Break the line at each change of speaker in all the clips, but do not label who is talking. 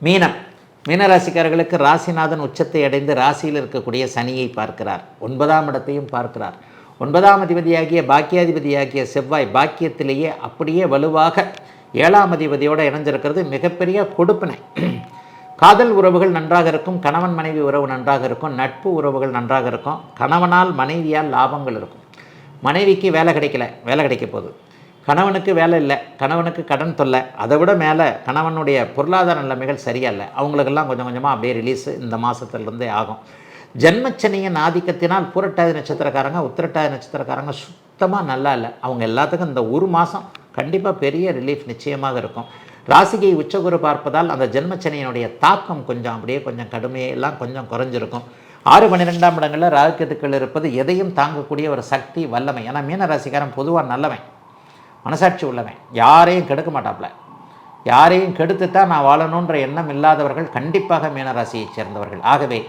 மீனம். மீனராசிக்காரர்களுக்கு ராசிநாதன் உச்சத்தை அடைந்து ராசியில் இருக்கக்கூடிய சனியை பார்க்கிறார், 9ஆம் இடத்தையும் பார்க்கிறார். 9ஆம் அதிபதியாகிய பாக்கியாதிபதியாகிய செவ்வாய் பாக்கியத்திலேயே அப்படியே வலுவாக 7ஆம் அதிபதியோடு இணைஞ்சிருக்கிறது மிகப்பெரிய கொடுப்பினை. காதல் உறவுகள் நன்றாக இருக்கும், கணவன் மனைவி உறவு நன்றாக இருக்கும், நட்பு உறவுகள் நன்றாக இருக்கும், கணவனால் மனைவியால் லாபங்கள் இருக்கும். மனைவிக்கு வேலை கிடைக்கல, வேலை கிடைக்க போகுது. கணவனுக்கு வேலை இல்லை, கணவனுக்கு கடன் தொல்லை, அதை விட மேலே கணவனுடைய பொருளாதார நிலைமைகள் சரியில்ல. அவங்களுக்கெல்லாம் கொஞ்சம் கொஞ்சமாக அப்படியே ரிலீஸு இந்த மாதத்துலேருந்தே ஆகும். ஜென்மச்சனியின் ஆதிக்கத்தினால் பூரட்டாதி நட்சத்திரக்காரங்க உத்திரட்டாதி நட்சத்திரக்காரங்க சுத்தமாக நல்லா இல்லை. அவங்க எல்லாத்துக்கும் இந்த ஒரு மாதம் கண்டிப்பாக பெரிய ரிலீஃப் நிச்சயமாக இருக்கும். ராசிகை உச்சகுரு பார்ப்பதால் அந்த ஜென்மச்சனியினுடைய தாக்கம் கொஞ்சம் அப்படியே கொஞ்சம் கடுமையெல்லாம் கொஞ்சம் குறைஞ்சிருக்கும். 6, 12ஆம் இடங்களில் ராகுக்கேதுக்கள் இருப்பது எதையும் தாங்கக்கூடிய ஒரு சக்தி வல்லமை. ஏன்னா மீன ராசிக்காரன் பொதுவாக நல்லவன், மனசாட்சி உள்ளவன், யாரையும் கெடுக்க மாட்டாப்புல. யாரையும் கெடுத்து தான் நான் வாழணுன்ற எண்ணம் இல்லாதவர்கள் கண்டிப்பாக மீனராசியைச் சேர்ந்தவர்கள். ஆகவே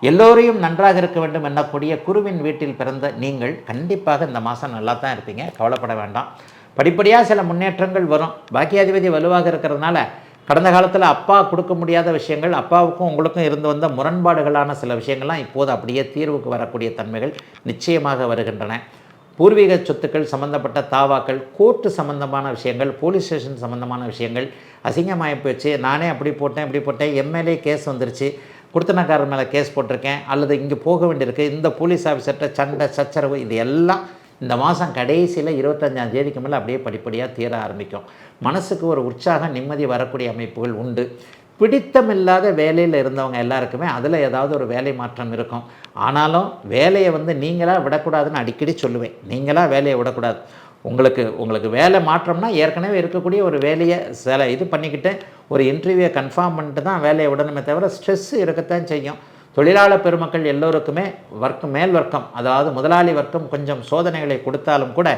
எல்லோரையும் நன்றாக இருக்க வேண்டும் என்னக்கூடிய குருவின் வீட்டில் பிறந்த நீங்கள் கண்டிப்பாக இந்த மாதம் நல்லா தான் இருப்பீங்க, கவலைப்பட வேண்டாம். படிப்படியாக சில முன்னேற்றங்கள் வரும். பாக்கியாதிபதி வலுவாக இருக்கிறதுனால கடந்த காலத்தில் அப்பா கொடுக்க முடியாத விஷயங்கள், அப்பாவுக்கும் உங்களுக்கும் இருந்து வந்த முரண்பாடுகளான சில விஷயங்கள்லாம் இப்போது அப்படியே தீர்வுக்கு வரக்கூடிய தன்மைகள் நிச்சயமாக வருகின்றன. பூர்வீக சொத்துக்கள் சம்மந்தப்பட்ட தாவாக்கள், கோர்ட்டு சம்மந்தமான விஷயங்கள், போலீஸ் ஸ்டேஷன் சம்மந்தமான விஷயங்கள் அசிங்கமாகி போச்சு. நானே அப்படி போட்டேன் இப்படி போட்டேன், எம்எல்ஏ கேஸ் வந்துருச்சு, குடுத்தனக்காரர் மேலே கேஸ் போட்டிருக்கேன், அல்லது இங்கே போக வேண்டியிருக்கு, இந்த போலீஸ் ஆஃபீஸர்கிட்ட சண்டை சச்சரவு, இது எல்லாம் இந்த மாதம் கடைசியில் 25ஆம் தேதிக்கு மேலே அப்படியே படிப்படியாக தீர ஆரம்பிக்கும். மனசுக்கு ஒரு உற்சாகம் நிம்மதி வரக்கூடிய அமைப்புகள் உண்டு. பிடித்தமில்லாத வேலையில் இருந்தவங்க எல்லாருக்குமே அதில் ஏதாவது ஒரு வேலை மாற்றம் இருக்கும். ஆனாலும் வேலையை நீங்களாக விடக்கூடாதுன்னு அடிக்கடி சொல்லுவேன். நீங்களாக வேலையை விடக்கூடாது. உங்களுக்கு வேலை மாற்றம்னா ஏற்கனவே இருக்கக்கூடிய ஒரு வேலையை இது பண்ணிக்கிட்டு ஒரு இன்டர்வியூவை கன்ஃபார்ம் பண்ணிட்டு தான் வேலையை விடணுமே தவிர ஸ்ட்ரெஸ்ஸு இருக்கத்தான் செய்யும். தொழிலாளர் பெருமக்கள் எல்லோருக்குமே மேல் வர்க்கம், அதாவது முதலாளி வர்க்கம் கொஞ்சம் சோதனைகளை கொடுத்தாலும் கூட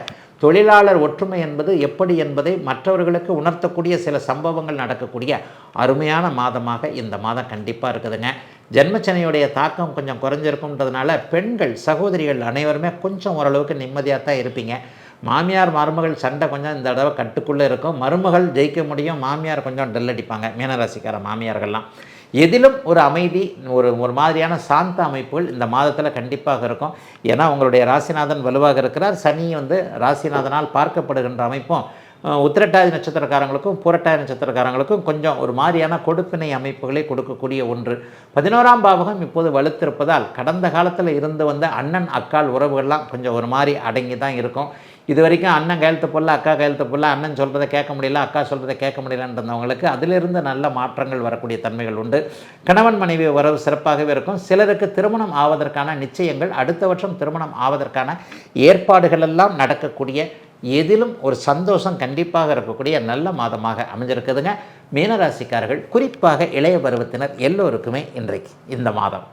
தொழிலாளர் ஒற்றுமை என்பது எப்படி என்பதை மற்றவர்களுக்கு உணர்த்தக்கூடிய சில சம்பவங்கள் நடக்கக்கூடிய அருமையான மாதமாக இந்த மாதம் கண்டிப்பாக இருக்குதுங்க. ஜென்மச்சனியுடைய தாக்கம் கொஞ்சம் குறைஞ்சிருக்குன்றதுனால பெண்கள் சகோதரிகள் அனைவருமே கொஞ்சம் ஓரளவுக்கு நிம்மதியாக தான் இருப்பீங்க. மாமியார் மருமகள் சண்டை கொஞ்சம் இந்த தடவை கட்டுக்குள்ளே இருக்கும். மருமகள் ஜெயிக்க முடியும், மாமியார் கொஞ்சம் டல் அடிப்பாங்க. மீனராசிக்கார மாமியார்கள்லாம் எதிலும் ஒரு அமைதி, ஒரு மாதிரியான சாந்த அமைப்புகள் இந்த மாதத்தில் கண்டிப்பாக இருக்கும். ஏன்னா உங்களுடைய ராசிநாதன் வலுவாக இருக்கிறார். சனி ராசிநாதனால் பார்க்கப்படுகின்ற அமைப்பும் உத்திரட்டாதி நட்சத்திரக்காரங்களுக்கும் பூரட்டாதி நட்சத்திரக்காரங்களுக்கும் கொஞ்சம் ஒரு மாதிரியான கொடுப்பினை அமைப்புகளை கொடுக்கக்கூடிய ஒன்று. 11ஆம் பாவகம் இப்போது வலுத்திருப்பதால் கடந்த காலத்தில் இருந்து வந்த அண்ணன் அக்கால் உறவுகள்லாம் கொஞ்சம் ஒரு மாதிரி அடங்கி தான் இருக்கும். இது வரைக்கும் அண்ணன் கையெழுத்து போடல, அக்கா கையெழுத்து போடல, அண்ணன் சொல்கிறத கேட்க முடியல, அக்கா சொல்கிறத கேட்க முடியலன்றவங்களுக்கு அதிலிருந்து நல்ல மாற்றங்கள் வரக்கூடிய தன்மைகள் உண்டு. கணவன் மனைவி உறவு சிறப்பாகவே இருக்கும். சிலருக்கு திருமணம் ஆவதற்கான நிச்சயங்கள், அடுத்த வருஷம் திருமணம் ஆவதற்கான ஏற்பாடுகள் எல்லாம் நடக்கக்கூடிய, எதிலும் ஒரு சந்தோஷம் கண்டிப்பாக இருக்கக்கூடிய நல்ல மாதமாக அமைஞ்சிருக்குதுங்க. மீனராசிக்காரர்கள் குறிப்பாக இளைய பருவத்தினர் எல்லோருக்குமே இன்றைக்கு இந்த மாதம்